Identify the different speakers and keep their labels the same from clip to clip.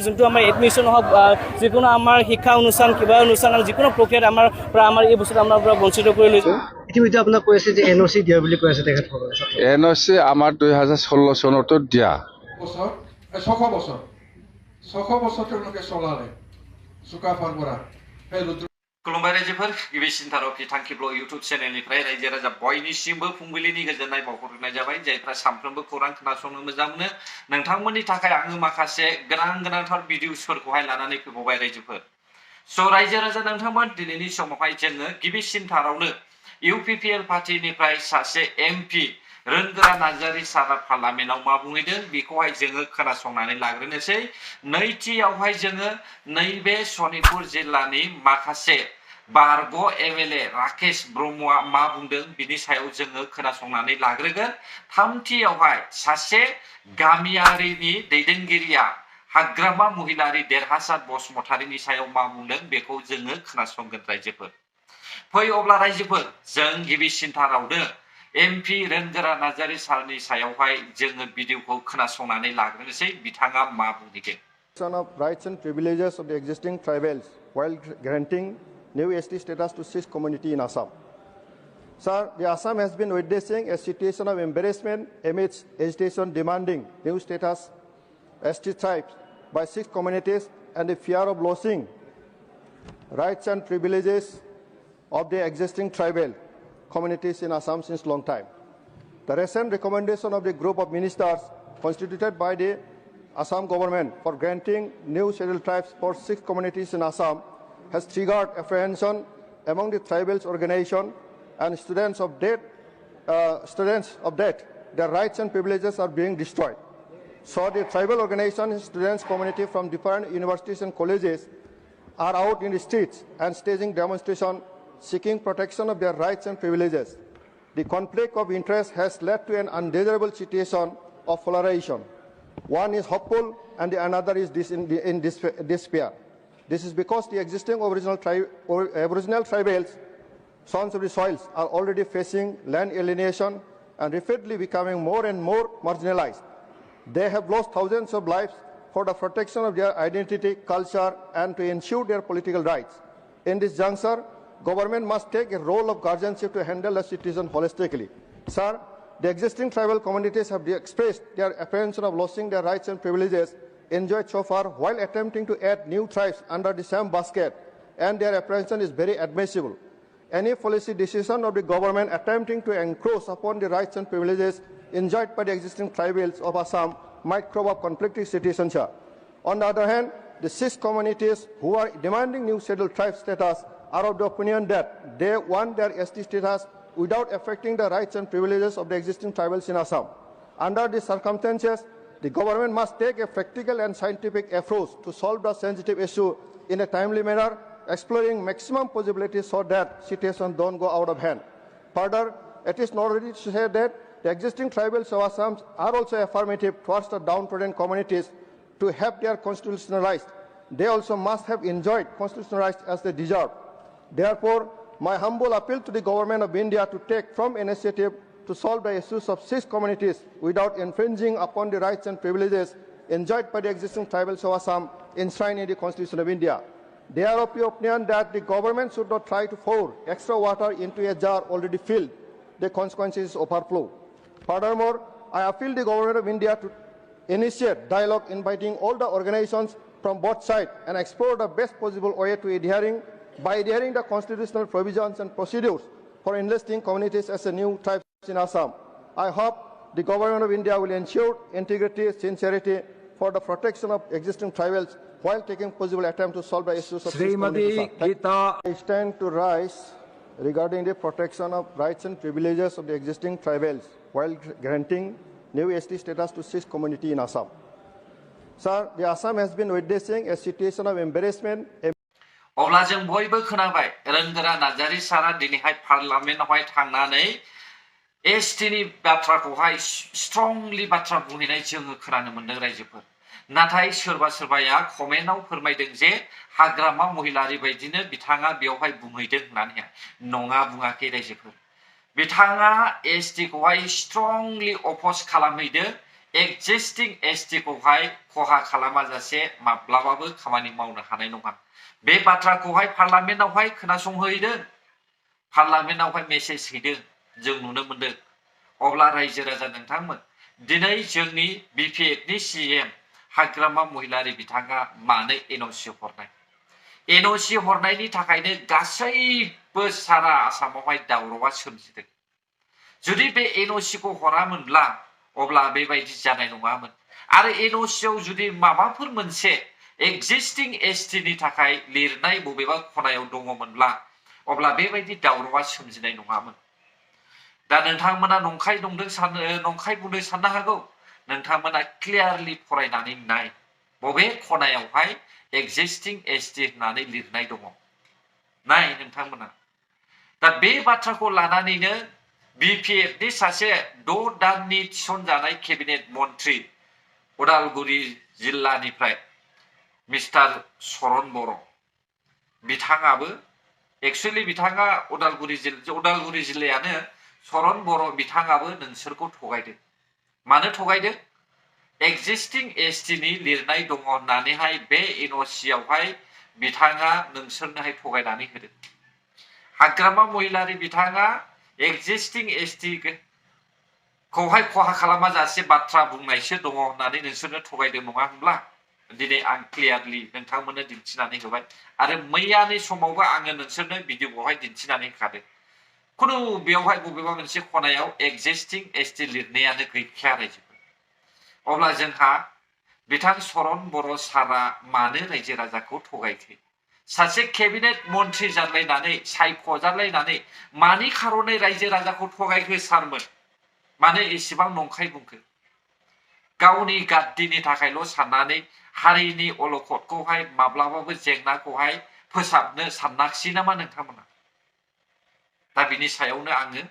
Speaker 1: যোনটো আমাৰ এডমিশ্যন হওক যিকোনো আমাৰ শিক্ষা অনুষ্ঠান কিবা অনুষ্ঠান যিকোনো প্ৰক্ৰিয়াত আমাৰ এই বস্তুটো আমাৰ পৰা বঞ্চিত কৰি লৈছে।
Speaker 2: ইতিমধ্যে আপোনাক কৈ আছে যে NOC দিয়া বুলি কৈ আছে তেখেতসকলে।
Speaker 3: NOC আমাৰ 2016 চনতো দিয়া।
Speaker 4: 6 বছৰ তেওঁলোকে চলালে চুকাফাৰ পৰা
Speaker 5: खुलुमबाय रायजोफोर गिबिसिनथाराव बिथांखिब्ल इउटुब चेनेलनिफ्राय रायजो राजा बयनिसिमबो फुंबिलिनि गोजोननाय बावहरनाय जाबाय जायफ्रा सानफ्रोमबो खौरां खोनासंनो मोजां मोनो नोंथांमोननि थाखाय आङो माखासे गोनांथार भिडिअसफोरखौहाय लानानै फैबावबाय रायजोफोर स' रायजो राजा नोंथांमोन दिनैनि समावहाय जोङो गिबिसिनथारावनो UPPL पार्टिनिफ्राय सासे MP रोंगोरा नार्जारी सारा पार्लियामेन्टआव मा बुंहैदों बेखौहाय जोङो खोनासंनानै लाग्रोनोसै। नैथियावहाय जोङो नैबे सनितपुर जिल्लानि माखासे बारग' MLA राकेश ब्रह्मआ मा बुंदों बिनि सायाव जोङो खोनासंनानै लाग्रोगोन। थामथियावहाय सासे गामियारिनि दैदेनगिरिया हाग्रामा महिलारि देरहासार बसुमतारीनि सायाव मा बुंदों बेखौ जोङो खोनासंगोन रायजोफोर। फै अब्ला रायजोफोर जों गिबिसिनथारावनो MP रोंगोरा नार्जारी सारनि सायावहाय जोङो भिडिअखौ खोनासंनानै लाग्रोनोसै बिथाङा मा बुंहैदों।
Speaker 6: Of rights and privileges of the existing tribals while granting new ST status to 6 community in Assam. Sir, the Assam has been witnessing a situation of embarrassment amidst agitation demanding new status ST tribes by 6 communities and the fear of losing rights and privileges of the existing tribal communities in Assam since long time. The recent recommendation of the group of ministers constituted by the Assam government for granting new scheduled tribes for 6 communities in Assam has triggered apprehension among the tribals organization and students of that their rights and privileges are being destroyed. So the tribal organization and students community from different universities and colleges are out in the streets and staging demonstration seeking protection of their rights and privileges. The conflict of interest has led to an undesirable situation of polarization. One is hopeful and the another is in despair. This is because the existing Aboriginal tribals, sons of the soils, are already facing land alienation and rapidly becoming more and more marginalized. They have lost thousands of lives for the protection of their identity, culture, and to ensure their political rights. In this juncture, government must take a role of guardianship to handle the situation holistically. Sir, the existing tribal communities have expressed their apprehension of losing their rights and privileges enjoyed so far while attempting to add new tribes under the same basket, and their apprehension is very admissible. Any policy decision of the government attempting to encroach upon the rights and privileges enjoyed by the existing tribals of Assam might throw up conflicting situations. On the other hand, the 6 communities who are demanding new scheduled tribe status are of the opinion that they want their ST status without affecting the rights and privileges of the existing tribals in Assam. Under these circumstances, the government must take a practical and scientific approach to solve the sensitive issue in a timely manner, exploring maximum possibilities so that situations don't go out of hand. Further, it is noteworthy to say that the existing tribals of Assam are also affirmative towards the downtrodden communities to have their constitutional rights. They also must have enjoyed constitutional rights as they deserve. Therefore, my humble appeal to the government of India to take firm initiative to solve the issues of 6 communities without infringing upon the rights and privileges enjoyed by the existing tribals of Assam enshrined in the Constitution of India. They are of the opinion that the government should not try to pour extra water into a jar already filled. The consequences overflow. Furthermore, I appeal the government of India to initiate dialogue inviting all the organizations from both sides and explore the best possible way to adhering the constitutional provisions and procedures for enlisting communities as a new tribes in Assam. I hope the government of India will ensure integrity, sincerity for the protection of existing tribals while taking possible attempt to solve the issues of this community. I stand to rise regarding the protection of rights and privileges of the existing tribals while granting new ST status to 6 community in Assam. Sir, the Assam has been witnessing a situation of embarrassment.
Speaker 5: अब्ला जों बयबो खोनाबाय रोंगोरा नार्जारी सारा दिनैहाय पार्लियामेन्टआवहाय थांनानै एसटिनि बाथ्राखौहाय strongly बाथ्रा बुंहैनाय जोङो खोनानो मोन्दों रायजोफोर। नाथाय सोरबाया कमेन्टआव फोरमायदों जे हाग्रामा महिलारि बायदिनो बिथाङा बेवहाय बुंहैदों होननानै नङा बुङाखै रायजोफोर। बिथाङा एसटिखौहाय स्ट्रंलि अपोज खालामहैदों एक्जिस्टिं एसटि खौहाय खहा खालामाजासे माब्लाबाबो खामानि मावनो हानाय नङा। बे बाथ्राखौहाय पार्लामेन्टआवहाय खोनासंहैदों, पार्लामेन्टआवहाय मेसेज हैदों, जों नुनो मोनदों। अब्ला रायजो राजा नोंथांमोन, दिनै जोंनि बिपिएफनि सिएम हाग्रामा महिलारि बिथाङा मानो एनअसि हरनाय? एनअसि हरनायनि थाखायनो गासैबो सारा आसामावहाय दावरावआ सोमजिदों। जुदि बे एनअसिखौ हरामोनब्ला अब्ला बेबायदि जानाय नङामोन। आरो एनअसिआव जुदि माबाफोर मोनसे एक्जिस्टिं एसटिनि थाखाय लिरनाय बबेबा खनायाव दङमोनब्ला अब्ला बेबायदि दावरावआ सोमजिनाय नङामोन। दा नोंथांमोना नंखाय बुंदों साननो हागौ। नोंथांमोना क्लियारलि फरायनानै नाय बबे खनायावहाय एक्जिस्टिं एसटि होननानै लिरनाय दङ। नाय नोंथांमोना। दा बे बाथ्राखौ लानानैनो बिपिएफनि सासे 6 दाननि थिसनजानाय केबिनेट मन्त्रि उदालगुरि जिल्लानिफ्राय मिस्टार शरन बर' बिथाङाबो एक्चुअलि बिथाङा उदालगुरि जिल्लायानो शरन बर' बिथाङाबो नोंसोरखौ थगायदों। मानो थगायदों? एक्जिस्टिं एसटिनि लिरनाय दङ होननानैहाय बे एनअसिआवहाय बिथाङा नोंसोरनोहाय थगायनानै होदों। हाग्रामा महिलारि बिथाङा एक्जिस्टिं एसटि खौहाय खहा खालामाजासे बाथ्रा बुंनायसो दङ होननानै नोंसोरनो थगायदों नङा होनब्ला? दिनै आं क्लियारलि नोंथांमोननो दिन्थिनानै होबाय आरो मैयानि समावबो आङो नोंसोरनो भिडिअखौहाय दिन्थिनानै होखादों। खुनु बेवहाय बबेबा मोनसे खनायाव एक्जिस्टिं एसटि लिरनायानो गैखाया रायजोफोर। अब्ला जोंहा बिथां शरन बर' सारा मानो रायजो राजाखौ थगायखो? सासे केबिनेट मन्त्रि जालायनानै सायख'जालायनानै मानि खारनै रायजो राजाखौ थगायखो सारमोन? मानो एसेबां नंखाय बुंखो? गावनि गाद्दिनि थाखायल' साननानै हारिनि अलखदखौहाय माब्लाबाबो जेंनाखौहाय फोसाबनो सानाखिसै नामा नोंथांमोना? दा बिनि सायावनो आङो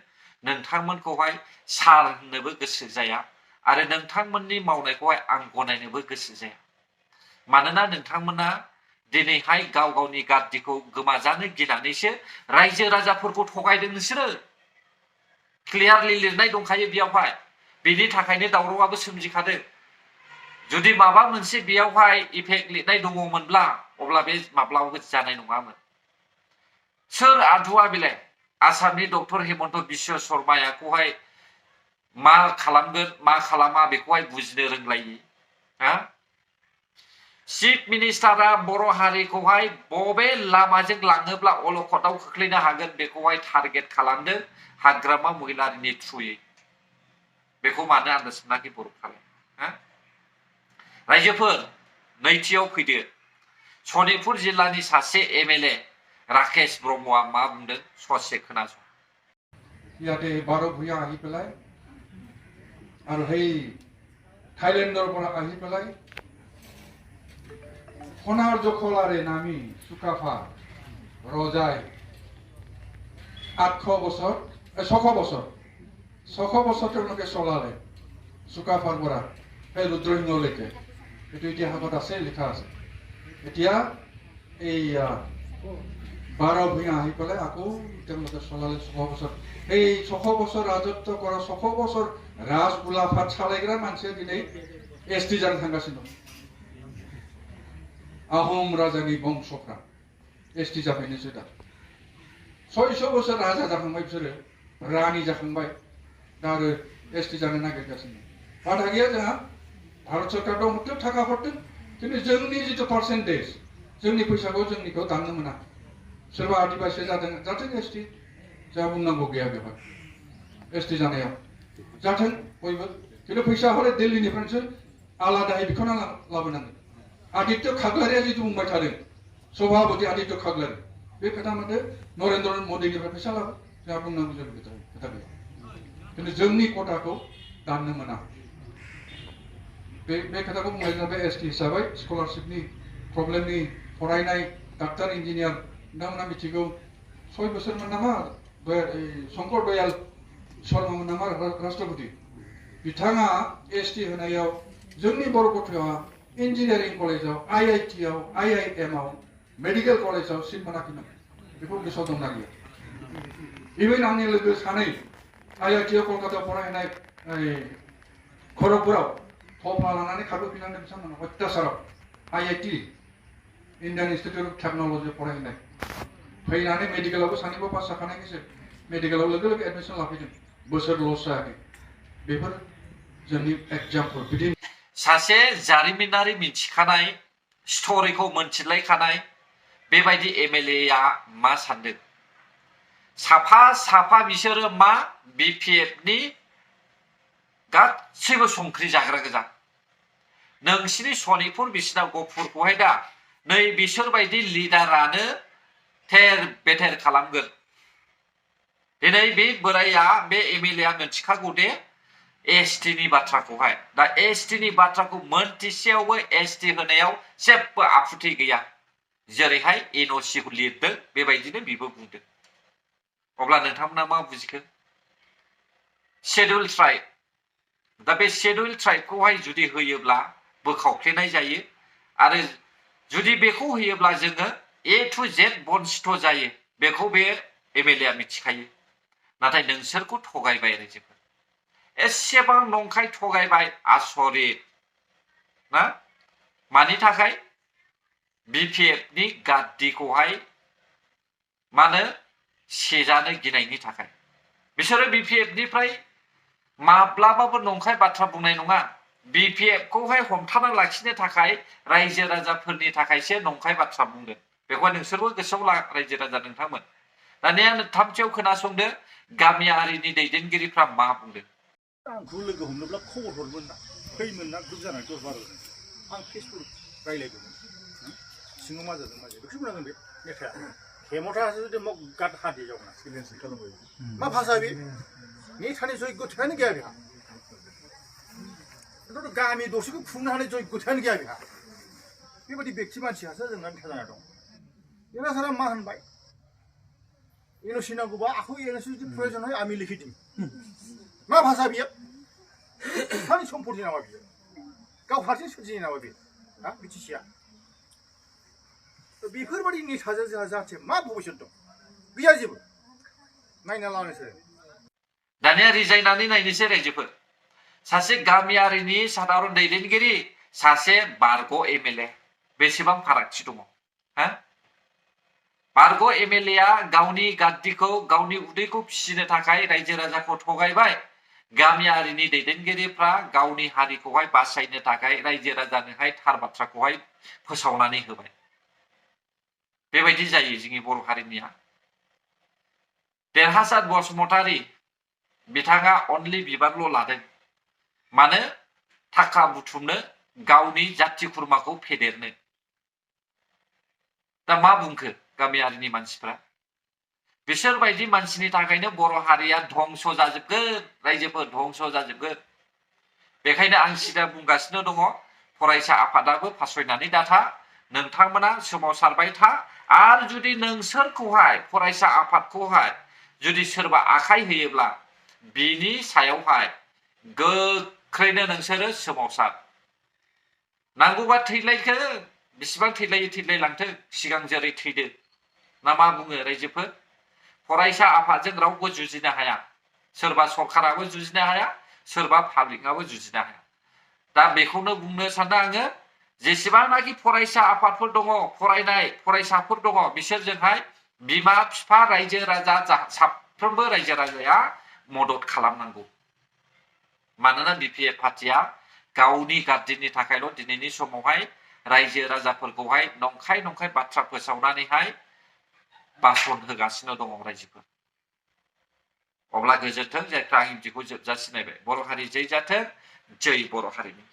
Speaker 5: नोंथांमोनखौहाय सार होननोबो गोसो जाया आरो नोंथांमोननि मावनायखौहाय आं गनायनोबो गोसो जाया। मानोना नोंथांमोना दिनैहाय गाव गावनि गाद्दिखौ गोमाजानो गिनानैसो रायजो राजाफोरखौ थगायदों नोंसोरो। क्लियारलि लिरनाय दंखायो बेयावहाय। बेनि थाखायनो दावरावआबो सोमजिखादों। जुदि माबा मोनसे बेयावहाय इफेक्ट लिरनाय दङमोनब्ला अब्ला बे माब्लाबाबो जानाय नङामोन। सोर आधुआ बेलाय? आसामनि डक्टर हेमन्त बिश्व शर्माखौहाय मा खालामगोन मा खालामा बेखौहाय बुजिनो रोंलायि। चिफ मिनिस्टारा बर' हारिखौहाय बबे लामाजों लाङोब्ला अलखदाव खोख्लैनो हागोन बेखौहाय टारगेट खालामदों हाग्रामा महिलारिनि थ्रुयै। बेखौ मानो आन्दाज मोनाखै बर'फ्रालाय? रायजोफोर नैथियाव फैदो। सनितपुर जिल्लानि सासे एमएलए राकेश ब्रह्मआ मा बुंदों ससे खोनासं।
Speaker 4: ইয়াতে 12 ভূঞা আহি পেলাই আৰু সেই থাইলেণ্ডৰ পৰা আহি পেলাই সোণাৰ জখলাৰে নামি চুকাফা ৰজাই 600 বছৰ তেওঁলোকে চলালে চুকাফাৰ পৰা সেই ৰুদ্ৰসিংহলৈকে। এইটো ইতিহাসত আছে, লিখা আছে। এতিয়া এই 12 ভূঞা আহি পেলাই আকৌ তেওঁলোকে চলালে 600 বছৰ। এই 600 বছৰ ৰাজত্ব কৰা 600 বছৰ ৰাজ গোলাফাত চালাইগ্ৰা মানसिया दिनै एसटि जानो थांगासिनो दं। आहम राजानि बंशफ्रा एसटि जाफैनोसै दा। 600 बोसोर राजा जाखांबाय बिसोरो, रानि जाखांबाय, दा आरो एसटि जानो नागिरगासिनो। बाधा गैया जोंहा। भारत सरकार दं, हरदों, थाखा हरदों, खिन्थु जोंनि जिथु पार्सेन्टेज जोंनि फैसाखौ जोंनिखौ दाननो मोना। सोरबा आदिबासि जाथों एसटि, जोंहा बुंनांगौ गैया बेवहाय। एसटि जानायाव जाथों बयबो, खिन्थु फैसा हरे दिल्लीनिफ्रायसो आलादायै बिखाना लाबोनांगोन। आदित्य खागलारिया जिथु बुंबाय थादों, सभापति आदित्य खागलारि, बे खोथा मथे नरेन्द्र मदिनिफ्राय फैसा लाबो, जोंहा बुंनांगौ जेबो खोथा गैया। खिन्थु जोंनि खथाखौ दाननो मोना। बे खोथाखौ बुंनाय जाबाय एसटि हिसाबै स्कलारशिपनि प्रब्लेमनि फरायनाय डाक्टार इन्जिनियार नोंथांमोना मिथिगौ 6 बोसोरमोन नामा शंकर दयाल शर्मामोन नामा राष्ट्रपति, बिथाङा एसटि होनायाव जोंनि बर' गथ'आ इन्जिनियारिं कलेजाव आईआईटिआव आईआईएमआव मेडिकेल कलेजाव सिट मोनाखैमोन। बेखौ गोसोआव दंना गैया? इभेन आंनि लोगो सानै आईआईटिआव कलकातायाव फरायनाय खरगपुराव थफ्ला लानानै खारबोफिननानै बिथांमोना अत्याचाराव IIT Indian institute of technology फरायहैनाय फैनानै मेडिकेलावबो सानैबो पास जाखानायखायसो मेडिकेलाव लोगो लोगो एडमिसन लाफैदों बोसोर लस जायाखै बेफोर जोंनि एग्जाम्पल बिदि
Speaker 5: सासे जारिमिनारि मिथिखानाय स्ट'रिखौ मोनथिलायखानाय बेबायदि MLA आ मा सानदों साफा साफा बिसोरो मा BPF नि गासैबो संख्रि जाग्रा गोजा नोंसिनि सनिपुर बिसिना गफुरखौहाय दा नै बिसोरबायदि लिडारानो थेर बेथेर खालामगोन दिनै बे बोराया बे MLA आ मिथिखागौ दे ST नि बाथ्राखौहाय दा ST नि बाथ्राखौ मोनथिसेयावबो ST होनायाव जेबो आफुथि गैया जेरैहाय NOC खौ लिरदों बेबायदिनो बिबो बुंदों अब्ला नोंथांमोना मा बुजिखो शेड्युल ट्राइब दा बे शेड्युल ट्राइबखौहाय जुदि होयोब्ला बोखावफ्लेनाय जायो आरो जुदि बेखौ होयोब्ला जोङो A to Z बन्सिथ जायो बेखौ बे MLA आ मिथिखायो नाथाय नोंसोरखौ थगायबाय रायजोफोर एसेबां नंखाय थगायबाय आसरित ना मानि थाखाय BPF नि गाद्दिखौहाय मानो सेजानो गिनायनि थाखाय बिसोरो BPF निफ्राय माब्लाबाबो नंखाय बाथ्रा बुंनाय नङा BPF खौहाय हमथाना लाखिनो थाखाय रायजो राजाफोरनि थाखायसो नंखाय बाथ्रा बुंदों बेखौ नोंसोरबो गोसोआव ला रायजो राजा नोंथांमोन दानिया थामथियाव खोनासंदो गामियारिनि दैदेनगिरिफ्रा मा बुंदों
Speaker 7: आंखौ लोगो हमनोब्ला खबर हरमोन ना फैमोन ना ग्रुप जानानै 10-12 आं फेसबुक रायलायदोंमोन सिङाव मा जादों बेखौसो बुंनांगोन बे मेथाइआ हेमथासो जुदि मग गाद हादि जावना सिलेन्स खालामबाय मा भाषा बे नेथानि जयगथायानो गैया बेहा खिन्थु गामि दरसेखौ खुंनो हानाय जयगथायानो गैया बेहा बेबायदि व्यक्ति मानसियासो जोंना मेथा जाना दं बेना सारा मा होनबाय NOC नांगौबा आखौ NOC जुदि प्रयजन হয় আমি লিখি দিই मा भाषा बियो सानि सम्पति नामा बियो गाव फारसे सोरजिनाय नामा बियो हा बिटिसिया बेफोरबायदि नेताजों जोंहा जाहाथे मा भबिष्यत दं गैया जेबो नायना लानोसै
Speaker 5: दानिया रिजायनानै नायनोसै रायजोफोर सासे गामियारिनि साधारन दैदेनगिरि सासे बारग' MLA बेसेबां फारागथि दङ हा बारग' MLA आ गावनि गाद्दिखौ गावनि उदैखौ फिसिनो थाखाय रायजो राजाखौ थगायबाय गामियारिनि दैदेनगिरिफ्रा गावनि हारिखौहाय बासायनो थाखाय रायजो राजानोहाय थार बाथ्राखौहाय फोसावनानै होबाय बेबायदि जायो जोंनि बर' हारिनिया देरहासार बसुमतारी बिथाङा अनलि बिबारल' लादों मानो थाखा बुथुमनो गावनि जाथि खुरमाखौ फेदेरनो दा मा बुंखो गामियारिनि मानसिफ्रा बिसोरबायदि मानसिनि थाखायनो बर' हारिया धंस जाजोबगोन रायजोफोर धंस जाजोबगोन बेखायनो आं सिदा बुंगासिनो दङ फरायसा आफादाबो फासयनानै दाथा नोंथांमोना सोमावसारबाय था आरो जुदि नोंसोरखौहाय फरायसा आफादखौहाय जुदि सोरबा आखाय होयोब्ला बिनि सायावहाय गोख्रैनो नोंसोरो सोमावसार नांगौबा थैलायखो बिसिबां थैलायो थैलायलांथों सिगां जेरै थैदो ना मा बुङो रायजोफोर फरायसा आफादजों रावबो जुजिनो हाया सोरबा सरकाराबो जुजिनो हाया सोरबा पाब्लिकआबो जुजिनो हाया दा बेखौनो बुंनो सानदों आङो जेसेबांनाखि फरायसा आफादफोर दङ फरायनाय फरायसाफोर दङ बिसोरजोंहाय बिमा बिफा रायजो राजा साफ्रोमबो रायजो राजाया मदद खालामनांगौ मानोना BPF पार्टिया गावनि गाद्दिनि थाखायल' दिनैनि समावहाय रायजो राजाफोरखौहाय नंखाय नंखाय बाथ्रा फोसावनानैहाय बासन होगासिनो दङ रायजोफोर अब्ला गोजोनथों जायफ्रा आं बिदिखौ जोबजासिनायबाय बर' हारि जै जाथों जै बर' हारिनि